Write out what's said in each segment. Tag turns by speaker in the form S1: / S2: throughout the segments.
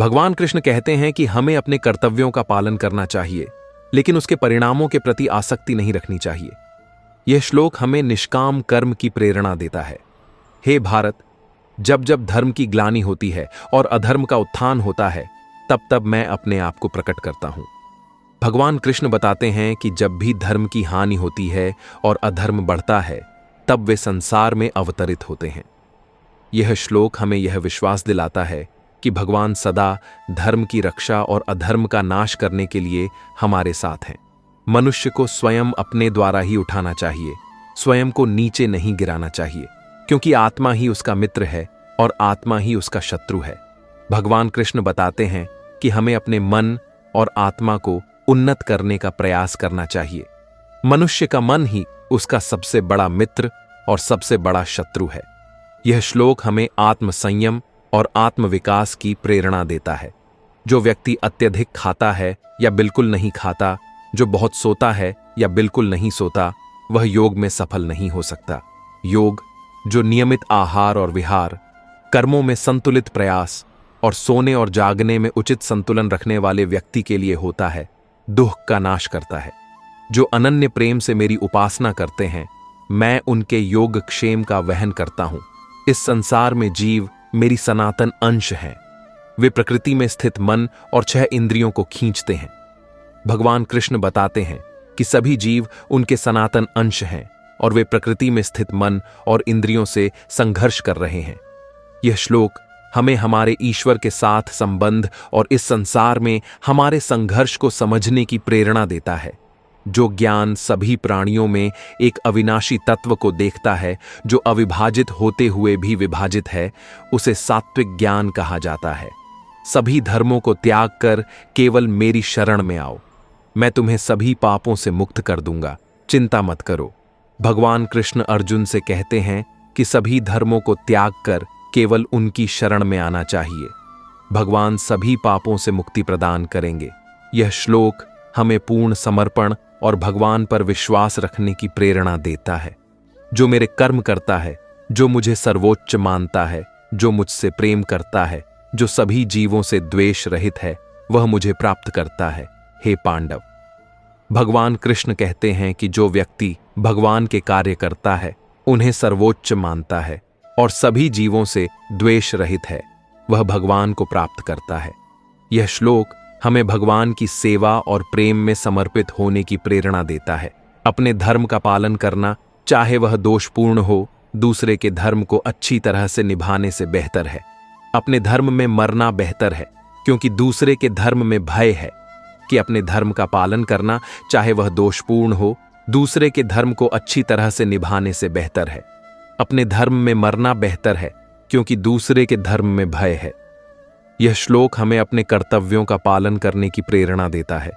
S1: भगवान कृष्ण कहते हैं कि हमें अपने कर्तव्यों का पालन करना चाहिए, लेकिन उसके परिणामों के प्रति आसक्ति नहीं रखनी चाहिए। यह श्लोक हमें निष्काम कर्म की प्रेरणा देता है। हे भारत, जब जब धर्म की ग्लानि होती है और अधर्म का उत्थान होता है, तब तब मैं अपने आप को प्रकट करता हूं। भगवान कृष्ण बताते हैं कि जब भी धर्म की हानि होती है और अधर्म बढ़ता है, तब वे संसार में अवतरित होते हैं। यह श्लोक हमें यह विश्वास दिलाता है कि भगवान सदा धर्म की रक्षा और अधर्म का नाश करने के लिए हमारे साथ हैं। मनुष्य को स्वयं अपने द्वारा ही उठाना चाहिए, स्वयं को नीचे नहीं गिराना चाहिए, क्योंकि आत्मा ही उसका मित्र है और आत्मा ही उसका शत्रु है। भगवान कृष्ण बताते हैं कि हमें अपने मन और आत्मा को उन्नत करने का प्रयास करना चाहिए। मनुष्य का मन ही उसका सबसे बड़ा मित्र और सबसे बड़ा शत्रु है। यह श्लोक हमें आत्मसंयम और आत्मविकास की प्रेरणा देता है। जो व्यक्ति अत्यधिक खाता है या बिल्कुल नहीं खाता, जो बहुत सोता है या बिल्कुल नहीं सोता, वह योग में सफल नहीं हो सकता। योग, जो नियमित आहार और विहार, कर्मों में संतुलित प्रयास और सोने और जागने में उचित संतुलन रखने वाले व्यक्ति के लिए होता है, दुख का नाश करता है। जो अनन्य प्रेम से मेरी उपासना करते हैं, मैं उनके योग क्षेम का वहन करता हूं। इस संसार में जीव मेरी सनातन अंश हैं। वे प्रकृति में स्थित मन और 6 इंद्रियों को खींचते हैं। भगवान कृष्ण बताते हैं कि सभी जीव उनके सनातन अंश हैं और वे प्रकृति में स्थित मन और इंद्रियों से संघर्ष कर रहे हैं। यह श्लोक हमें हमारे ईश्वर के साथ संबंध और इस संसार में हमारे संघर्ष को समझने की प्रेरणा देता है। जो ज्ञान सभी प्राणियों में एक अविनाशी तत्व को देखता है, जो अविभाजित होते हुए भी विभाजित है, उसे सात्विक ज्ञान कहा जाता है। सभी धर्मों को त्याग कर केवल मेरी शरण में आओ, मैं तुम्हें सभी पापों से मुक्त कर दूंगा, चिंता मत करो। भगवान कृष्ण अर्जुन से कहते हैं कि सभी धर्मों को त्याग कर केवल उनकी शरण में आना चाहिए। भगवान सभी पापों से मुक्ति प्रदान करेंगे। यह श्लोक हमें पूर्ण समर्पण और भगवान पर विश्वास रखने की प्रेरणा देता है। जो मेरे कर्म करता है, जो मुझे सर्वोच्च मानता है, जो मुझसे प्रेम करता है, जो सभी जीवों से द्वेष रहित है, वह मुझे प्राप्त करता है। हे पांडव, भगवान कृष्ण कहते हैं कि जो व्यक्ति भगवान के कार्य करता है, उन्हें सर्वोच्च मानता है और सभी जीवों से द्वेष रहित है, वह भगवान को प्राप्त करता है। यह श्लोक हमें भगवान की सेवा और प्रेम में समर्पित होने की प्रेरणा देता है। अपने धर्म का पालन करना, चाहे वह दोषपूर्ण हो, दूसरे के धर्म को अच्छी तरह से निभाने से बेहतर है। अपने धर्म में मरना बेहतर है, क्योंकि दूसरे के धर्म में भय है। कि अपने धर्म का पालन करना, चाहे वह दोषपूर्ण हो, दूसरे के धर्म को अच्छी तरह से निभाने से बेहतर है। अपने धर्म में मरना बेहतर है, क्योंकि दूसरे के धर्म में भय है। यह श्लोक हमें अपने कर्तव्यों का पालन करने की प्रेरणा देता है।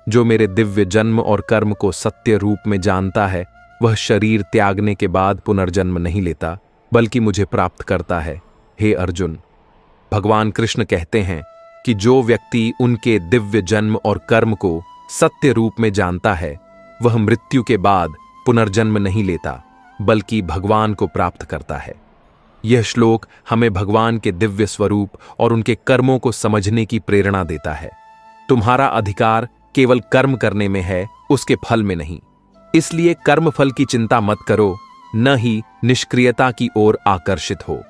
S1: जो मेरे दिव्य जन्म और कर्म को सत्य रूप में जानता है, वह शरीर त्यागने के बाद पुनर्जन्म नहीं लेता, बल्कि मुझे प्राप्त करता है। हे अर्जुन, भगवान कृष्ण कहते हैं कि जो व्यक्ति उनके दिव्य जन्म और कर्म को सत्य रूप में जानता है, वह मृत्यु के बाद पुनर्जन्म नहीं लेता, बल्कि भगवान को प्राप्त करता है। यह श्लोक हमें भगवान के दिव्य स्वरूप और उनके कर्मों को समझने की प्रेरणा देता है। तुम्हारा अधिकार केवल कर्म करने में है, उसके फल में नहीं। इसलिए कर्म फल की चिंता मत करो, न ही निष्क्रियता की ओर आकर्षित हो।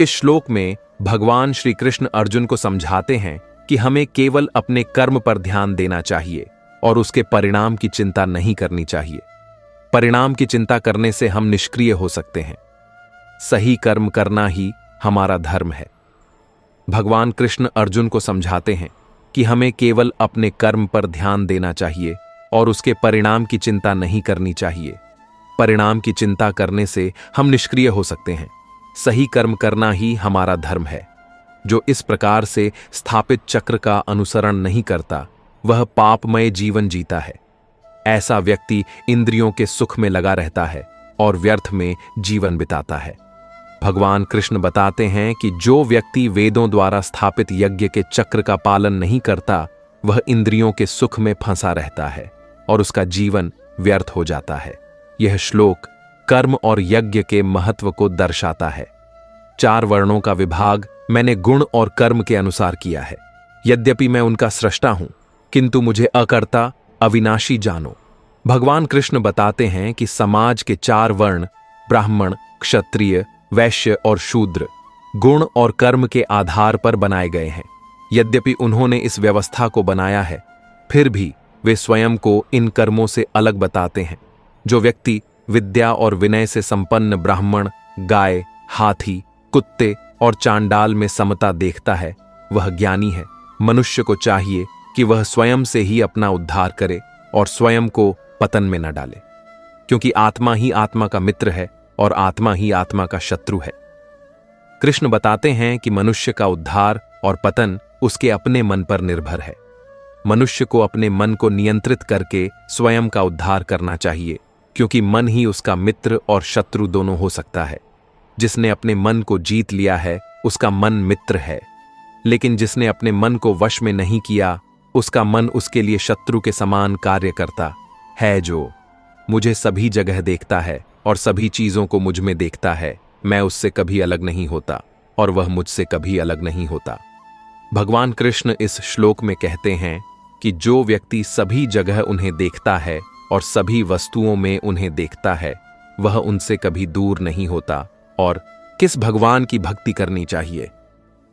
S1: इस श्लोक में भगवान श्री कृष्ण अर्जुन को समझाते हैं कि हमें केवल अपने कर्म पर ध्यान देना चाहिए और उसके परिणाम की चिंता नहीं करनी चाहिए। परिणाम की चिंता करने से हम निष्क्रिय हो सकते हैं। सही कर्म करना ही हमारा धर्म है। भगवान कृष्ण अर्जुन को समझाते हैं कि हमें केवल अपने कर्म पर ध्यान देना चाहिए और उसके परिणाम की चिंता नहीं करनी चाहिए। परिणाम की चिंता करने से हम निष्क्रिय हो सकते हैं। सही कर्म करना ही हमारा धर्म है। जो इस प्रकार से स्थापित चक्र का अनुसरण नहीं करता, वह पापमय जीवन जीता है। ऐसा व्यक्ति इंद्रियों के सुख में लगा रहता है और व्यर्थ में जीवन बिताता है। भगवान कृष्ण बताते हैं कि जो व्यक्ति वेदों द्वारा स्थापित यज्ञ के चक्र का पालन नहीं करता, वह इंद्रियों के सुख में फंसा रहता है और उसका जीवन व्यर्थ हो जाता है। यह श्लोक कर्म और यज्ञ के महत्व को दर्शाता है। 4 वर्णों का विभाग मैंने गुण और कर्म के अनुसार किया है। यद्यपि मैं उनका सृष्टा हूं, किंतु मुझे अकर्ता अविनाशी जानो। भगवान कृष्ण बताते हैं कि समाज के 4 वर्ण ब्राह्मण, क्षत्रिय, वैश्य और शूद्र गुण और कर्म के आधार पर बनाए गए हैं। यद्यपि उन्होंने इस व्यवस्था को बनाया है, फिर भी वे स्वयं को इन कर्मों से अलग बताते हैं। जो व्यक्ति विद्या और विनय से संपन्न ब्राह्मण, गाय, हाथी, कुत्ते और चांडाल में समता देखता है, वह ज्ञानी है। मनुष्य को चाहिए कि वह स्वयं से ही अपना उद्धार करे और स्वयं को पतन में न डाले, क्योंकि आत्मा ही आत्मा का मित्र है और आत्मा ही आत्मा का शत्रु है। कृष्ण बताते हैं कि मनुष्य का उद्धार और पतन उसके अपने मन पर निर्भर है। मनुष्य को अपने मन को नियंत्रित करके स्वयं का उद्धार करना चाहिए, क्योंकि मन ही उसका मित्र और शत्रु दोनों हो सकता है। जिसने अपने मन को जीत लिया है, उसका मन मित्र है, लेकिन जिसने अपने मन को वश में नहीं किया, उसका मन उसके लिए शत्रु के समान कार्य करता है। जो मुझे सभी जगह देखता है और सभी चीजों को मुझ में देखता है, मैं उससे कभी अलग नहीं होता और वह मुझसे कभी अलग नहीं होता। भगवान कृष्ण इस श्लोक में कहते हैं कि जो व्यक्ति सभी जगह उन्हें देखता है और सभी वस्तुओं में उन्हें देखता है, वह उनसे कभी दूर नहीं होता। और किस भगवान की भक्ति करनी चाहिए,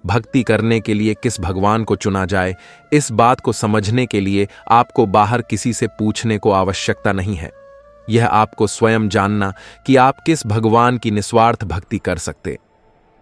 S1: भक्ति करने के लिए किस भगवान को चुना जाए, इस बात को समझने के लिए आपको बाहर किसी से पूछने को आवश्यकता नहीं है। यह आपको स्वयं जानना कि आप किस भगवान की निस्वार्थ भक्ति कर सकते।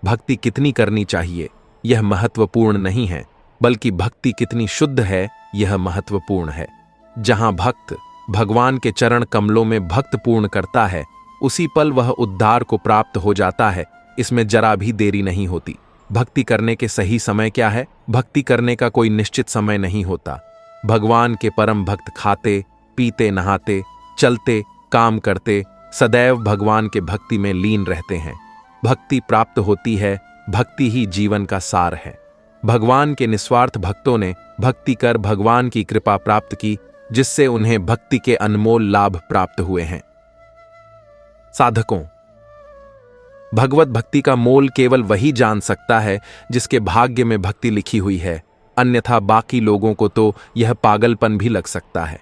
S1: भक्ति कितनी करनी चाहिए यह महत्वपूर्ण नहीं है, बल्कि भक्ति कितनी शुद्ध है यह महत्वपूर्ण है। जहां भक्त भगवान के चरण कमलों में भक्त पूर्ण करता है, उसी पल वह उद्धार को प्राप्त हो जाता है। इसमें जरा भी देरी नहीं होती। भक्ति करने के सही समय क्या है? भक्ति करने का कोई निश्चित समय नहीं होता। भगवान के परम भक्त खाते, पीते, नहाते, चलते, काम करते, सदैव भगवान के भक्ति में लीन रहते हैं। भक्ति प्राप्त होती है, भक्ति ही जीवन का सार है। भगवान के निस्वार्थ भक्तों ने भक्ति कर भगवान की कृपा प्राप्त की, जिससे उन्हें भक्ति के अनमोल लाभ प्राप्त हुए हैं। साधकों, भगवत भक्ति का मोल केवल वही जान सकता है जिसके भाग्य में भक्ति लिखी हुई है, अन्यथा बाकी लोगों को तो यह पागलपन भी लग सकता है।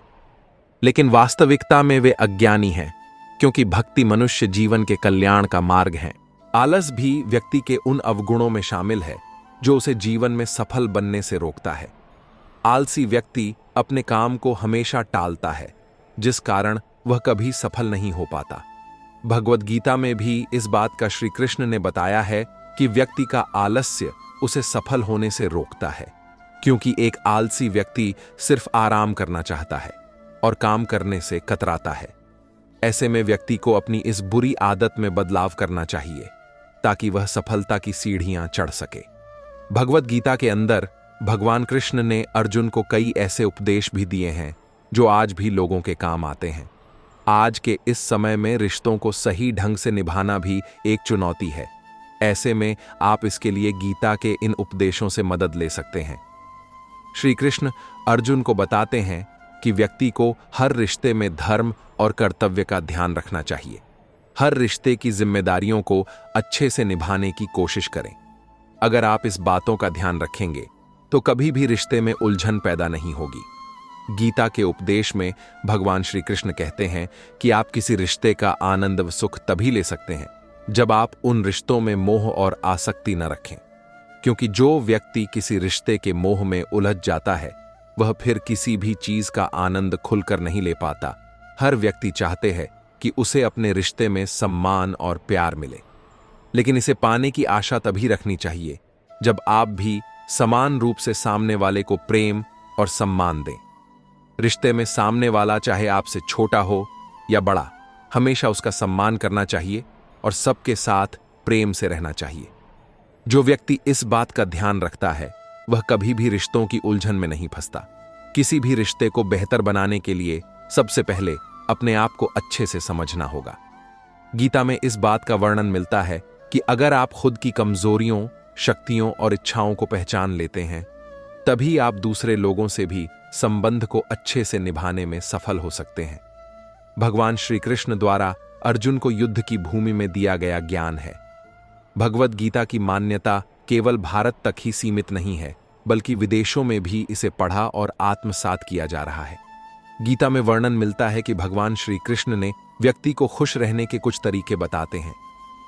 S1: लेकिन वास्तविकता में वे अज्ञानी हैं, क्योंकि भक्ति मनुष्य जीवन के कल्याण का मार्ग है। आलस भी व्यक्ति के उन अवगुणों में शामिल है जो उसे जीवन में सफल बनने से रोकता है। आलसी व्यक्ति अपने काम को हमेशा टालता है, जिस कारण वह कभी सफल नहीं हो पाता। भगवद गीता में भी इस बात का श्री कृष्ण ने बताया है कि व्यक्ति का आलस्य उसे सफल होने से रोकता है, क्योंकि एक आलसी व्यक्ति सिर्फ आराम करना चाहता है और काम करने से कतराता है। ऐसे में व्यक्ति को अपनी इस बुरी आदत में बदलाव करना चाहिए, ताकि वह सफलता की सीढ़ियां चढ़ सके। भगवद गीता के अंदर भगवान कृष्ण ने अर्जुन को कई ऐसे उपदेश भी दिए हैं जो आज भी लोगों के काम आते हैं। आज के इस समय में रिश्तों को सही ढंग से निभाना भी एक चुनौती है। ऐसे में आप इसके लिए गीता के इन उपदेशों से मदद ले सकते हैं। श्री कृष्ण अर्जुन को बताते हैं कि व्यक्ति को हर रिश्ते में धर्म और कर्तव्य का ध्यान रखना चाहिए। हर रिश्ते की जिम्मेदारियों को अच्छे से निभाने की कोशिश करें। अगर आप इस बातों का ध्यान रखेंगे तो कभी भी रिश्ते में उलझन पैदा नहीं होगी। गीता के उपदेश में भगवान श्री कृष्ण कहते हैं कि आप किसी रिश्ते का आनंद व सुख तभी ले सकते हैं जब आप उन रिश्तों में मोह और आसक्ति न रखें, क्योंकि जो व्यक्ति किसी रिश्ते के मोह में उलझ जाता है वह फिर किसी भी चीज का आनंद खुलकर नहीं ले पाता। हर व्यक्ति चाहते हैं कि उसे अपने रिश्ते में सम्मान और प्यार मिले, लेकिन इसे पाने की आशा तभी रखनी चाहिए जब आप भी समान रूप से सामने वाले को प्रेम और सम्मान दें। रिश्ते में सामने वाला चाहे आपसे छोटा हो या बड़ा, हमेशा उसका सम्मान करना चाहिए और सबके साथ प्रेम से रहना चाहिए। जो व्यक्ति इस बात का ध्यान रखता है वह कभी भी रिश्तों की उलझन में नहीं फंसता। किसी भी रिश्ते को बेहतर बनाने के लिए सबसे पहले अपने आप को अच्छे से समझना होगा। गीता में इस बात का वर्णन मिलता है कि अगर आप खुद की कमजोरियों, शक्तियों और इच्छाओं को पहचान लेते हैं, तभी आप दूसरे लोगों से भी संबंध को अच्छे से निभाने में सफल हो सकते हैं। भगवान श्री कृष्ण द्वारा अर्जुन को युद्ध की भूमि में दिया गया ज्ञान है। भगवद गीता की मान्यता केवल भारत तक ही सीमित नहीं है, बल्कि विदेशों में भी इसे पढ़ा और आत्मसात किया जा रहा है। गीता में वर्णन मिलता है कि भगवान श्री कृष्ण ने व्यक्ति को खुश रहने के कुछ तरीके बताते हैं।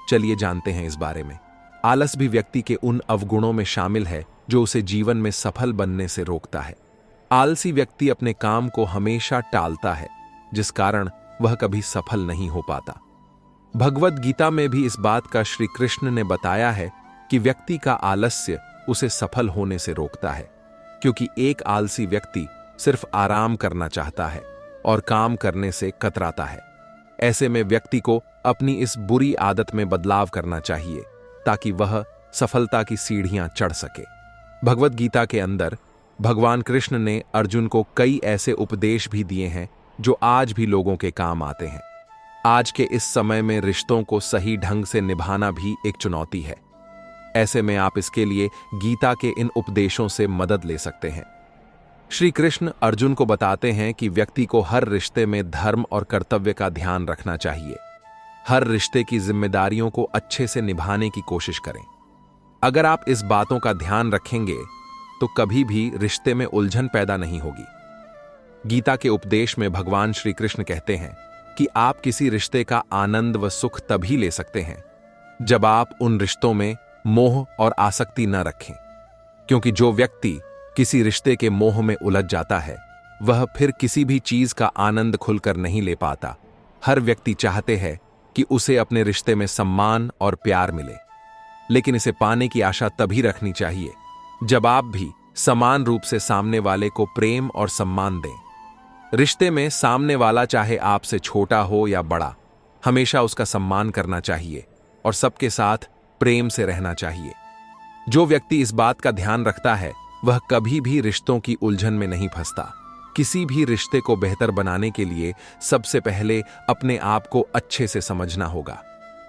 S1: चलिए जानते हैं इस बारे में। आलस भी व्यक्ति के उन अवगुणों में शामिल है जो उसे जीवन में सफल बनने से रोकता है। आलसी व्यक्ति अपने काम को हमेशा टालता है, जिस कारण वह कभी सफल नहीं हो पाता। भगवद गीता में भी इस बात का श्री कृष्ण ने बताया है कि व्यक्ति का आलस्य उसे सफल होने से रोकता है, क्योंकि एक आलसी व्यक्ति सिर्फ आराम करना चाहता है और काम करने से कतराता है। ऐसे में व्यक्ति को अपनी इस बुरी आदत में बदलाव करना चाहिए ताकि वह सफलता की सीढ़ियां चढ़ सके। भगवद गीता के अंदर भगवान कृष्ण ने अर्जुन को कई ऐसे उपदेश भी दिए हैं जो आज भी लोगों के काम आते हैं। आज के इस समय में रिश्तों को सही ढंग से निभाना भी एक चुनौती है। ऐसे में आप इसके लिए गीता के इन उपदेशों से मदद ले सकते हैं। श्री कृष्ण अर्जुन को बताते हैं कि व्यक्ति को हर रिश्ते में धर्म और कर्तव्य का ध्यान रखना चाहिए। हर रिश्ते की जिम्मेदारियों को अच्छे से निभाने की कोशिश करें। अगर आप इस बातों का ध्यान रखेंगे तो कभी भी रिश्ते में उलझन पैदा नहीं होगी। गीता के उपदेश में भगवान श्री कृष्ण कहते हैं कि आप किसी रिश्ते का आनंद व सुख तभी ले सकते हैं जब आप उन रिश्तों में मोह और आसक्ति न रखें, क्योंकि जो व्यक्ति किसी रिश्ते के मोह में उलझ जाता है वह फिर किसी भी चीज का आनंद खुलकर नहीं ले पाता। हर व्यक्ति चाहते हैं कि उसे अपने रिश्ते में सम्मान और प्यार मिले, लेकिन इसे पाने की आशा तभी रखनी चाहिए जब आप भी समान रूप से सामने वाले को प्रेम और सम्मान दें। रिश्ते में सामने वाला चाहे आपसे छोटा हो या बड़ा, हमेशा उसका सम्मान करना चाहिए और सबके साथ प्रेम से रहना चाहिए। जो व्यक्ति इस बात का ध्यान रखता है वह कभी भी रिश्तों की उलझन में नहीं फंसता। किसी भी रिश्ते को बेहतर बनाने के लिए सबसे पहले अपने आप को अच्छे से समझना होगा।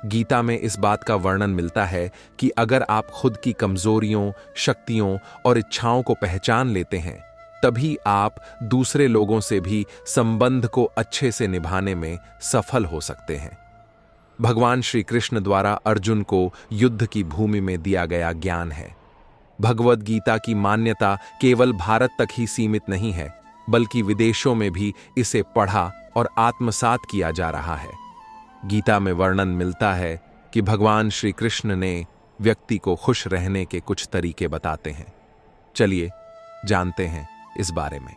S1: गीता में इस बात का वर्णन मिलता है कि अगर आप खुद की कमजोरियों, शक्तियों और इच्छाओं को पहचान लेते हैं, तभी आप दूसरे लोगों से भी संबंध को अच्छे से निभाने में सफल हो सकते हैं। भगवान श्री कृष्ण द्वारा अर्जुन को युद्ध की भूमि में दिया गया ज्ञान है। भगवद गीता की मान्यता केवल भारत तक ही सीमित नहीं है, बल्कि विदेशों में भी इसे पढ़ा और आत्मसात किया जा रहा है। गीता में वर्णन मिलता है कि भगवान श्री कृष्ण ने व्यक्ति को खुश रहने के कुछ तरीके बताते हैं। चलिए जानते हैं इस बारे में।